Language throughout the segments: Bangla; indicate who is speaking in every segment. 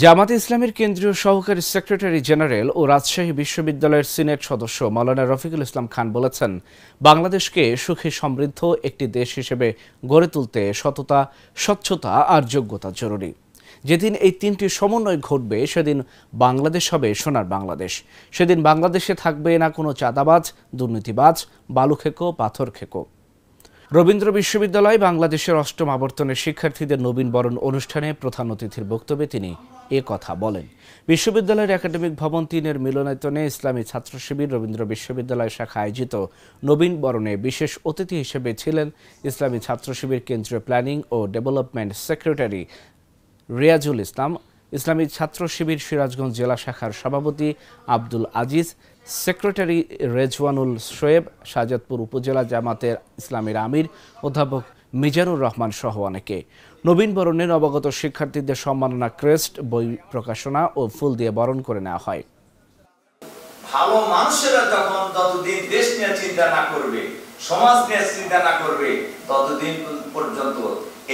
Speaker 1: জামাতে ইসলামীর কেন্দ্রীয় সহকারী সেক্রেটারি জেনারেল ও রাজশাহী বিশ্ববিদ্যালয়ের সিনেট সদস্য মাওলানা রফিকুল ইসলাম খান বলেছেন, বাংলাদেশকে সুখী সমৃদ্ধ একটি দেশ হিসেবে গড়ে তুলতে সততা, স্বচ্ছতা আর যোগ্যতা জরুরি। যেদিন এই তিনটি সমন্বয় ঘটবে সেদিন বাংলাদেশ হবে সোনার বাংলাদেশ। সেদিন বাংলাদেশে থাকবে না কোনো চাঁদাবাজ, দুর্নীতিবাজ, বালুখেকো, পাথর খেকো। রবীন্দ্র বিশ্ববিদ্যালয় বাংলাদেশের অষ্টম আবর্তনের শিক্ষার্থীদের নবীন বরণ অনুষ্ঠানে প্রধান অতিথির বক্তব্যে তিনি এ কথা বলেন। বিশ্ববিদ্যালয়ের একাডেমিক ভবন ৩-এর মিলনায়তনে ইসলামী ছাত্র শিবির রবীন্দ্র বিশ্ববিদ্যালয় শাখা আয়োজিত নবীন বরণে বিশেষ অতিথি হিসেবে ছিলেন ইসলামী ছাত্র শিবির কেন্দ্রীয় প্ল্যানিং ও ডেভেলপমেন্ট সেক্রেটারি রিয়াজুল ইসলাম, ইসলামী ছাত্র শিবির সিরাজগঞ্জ জেলা শাখার সভাপতি আব্দুল আজিজ, সেক্রেটারি রেজওয়ানুল শোয়েব, শাহজাদপুর উপজেলা জামাতের ইসলামীর আমির অধ্যাপক মিজানুর রহমান সহ অনেকে। নবীন বরণে নবাগত শিক্ষার্থীদের সম্মাননা ক্রেস্ট, বই প্রকাশনা ও ফুল দিয়ে বরণ করে নেওয়া হয়।
Speaker 2: ভালো মানুষেরা যখন যতদিন দেশ নিয়ে চিন্তা না করবে, সমাজ নিয়ে চিন্তা না করবে, ততদিন পর্যন্ত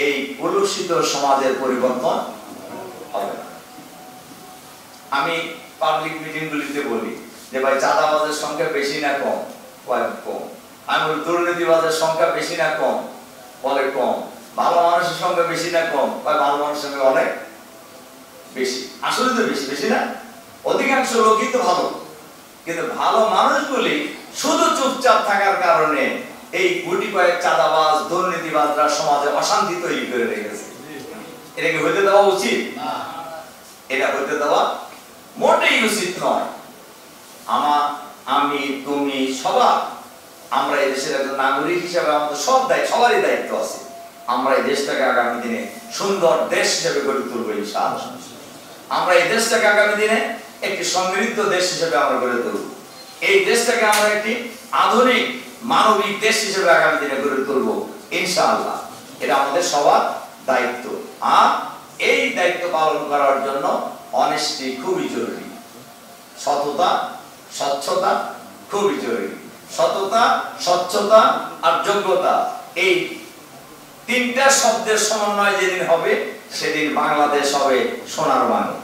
Speaker 2: এই কলুষিত সমাজের পরিবর্তন হবে না। আমি পাবলিক মিটিং গুলিতে বলি যে ভাই, চাঁদাবাজের সংখ্যা বেশি না কম? কম। আমি বলি দুর্নীতিবাজের সংখ্যা বেশি না কম? বলে কম। ভালো মানুষের সংখ্যা বেশি না কম? ভালো মানুষের সংখ্যা অনেক বেশি। আসলে তো বেশি, বেশি না? অধিকাংশ লোকই তো ভালো, কিন্তু ভালো মানুষগুলি শুধু চুপচাপ থাকার কারণে এই গুটি কয়েক চাঁদাবাজ, দুর্নীতিবাজরা সমাজে অশান্তি তৈরি করে রেখেছে। এটা কি হইতে দেওয়া উচিত? এটা হইতে দেওয়া মোটেই উচিত নয়। আমি, তুমি, সবার, আমরা এই দেশের একজন নাগরিক হিসেবে আমাদের সবারই দায়িত্ব আছে। আমরা এই দেশটাকে আগামী দিনে সুন্দর দেশ হিসেবে গড়ে তুলবো ইনশাআল্লাহ। আমরা এই দেশটাকে আগামী দিনে একটি সমৃদ্ধ দেশ হিসেবে আমরা গড়ে তুলব। এই দেশটাকে আমরা একটি আধুনিক মানবিক দেশ হিসেবে আগামী দিনে গড়ে তুলব ইনশাআল্লাহ। এটা আমাদের সবার দায়িত্ব। আর এই দায়িত্ব পালন করার জন্য অনেস্টি খুবই জরুরি, সততা, স্বচ্ছতা খুবই জরুরি। সততা, স্বচ্ছতা আর যোগ্যতা, এই তিনটা শব্দের সমন্বয় যেদিন হবে সেদিন বাংলাদেশ হবে সোনার বাংলা।